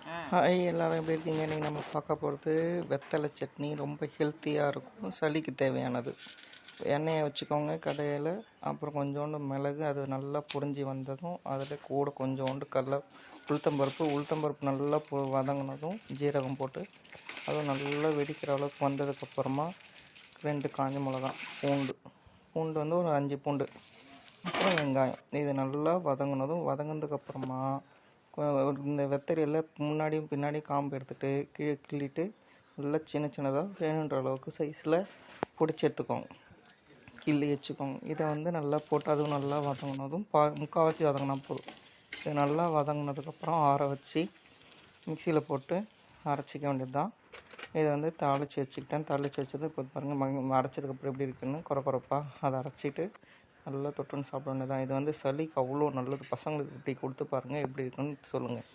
Hi எல்லாரும் எப்படி இருக்கீங்க? இன்றைக்கி நம்ம பார்க்க போகிறது வெத்தலை சட்னி. ரொம்ப ஹெல்த்தியாக இருக்கும், சளிக்கு தேவையானது. எண்ணெயை வச்சுக்கோங்க கடையில், அப்புறம் கொஞ்சோண்டு மிளகு, அது நல்லா பொரிஞ்சு வந்ததும் அதில் கூட கொஞ்சோண்டு உளுத்தம்பருப்பு நல்லா வதங்கினதும் ஜீரகம் போட்டு அதுவும் நல்லா வெடிக்கிற அளவுக்கு வந்ததுக்கப்புறமா 2 காஞ்ச மிளகா, பூண்டு வந்து ஒரு 5 பூண்டு, அப்புறம் வெங்காயம், இது நல்லா வதங்கினதுக்கப்புறமா இந்த வெத்தலையில் முன்னாடியும் பின்னாடி காம்பு எடுத்துகிட்டு கீழே கிள்ளிட்டு நல்லா சின்னதாக வேணுன்ற அளவுக்கு சைஸில் பிடிச்சி எடுத்துக்கோங்க, கிள்ளி வச்சுக்கோங்க. இதை வந்து நல்லா போட்டு அதுவும் நல்லா வதங்கினதும் முக்கால்வாசி வதங்கினா போதும். இது நல்லா வதங்கினதுக்கப்புறம் ஆற வச்சு மிக்சியில் போட்டு அரைச்சிக்க வேண்டியது தான். இதை வந்து தாளித்து வச்சது இப்போ பாருங்கள், அரைச்சதுக்கப்புறம் எப்படி இருக்குன்னு குறப்பாக அதை அரைச்சிட்டு நல்லா தொட்டுன்னு சாப்பிட வேண்டியது தான். இது வந்து சளிக்கு அவ்வளோ நல்லது. பசங்களுக்கு இப்படி கொடுத்து பாருங்கள், எப்படி இருக்குன்னு சொல்லுங்கள்.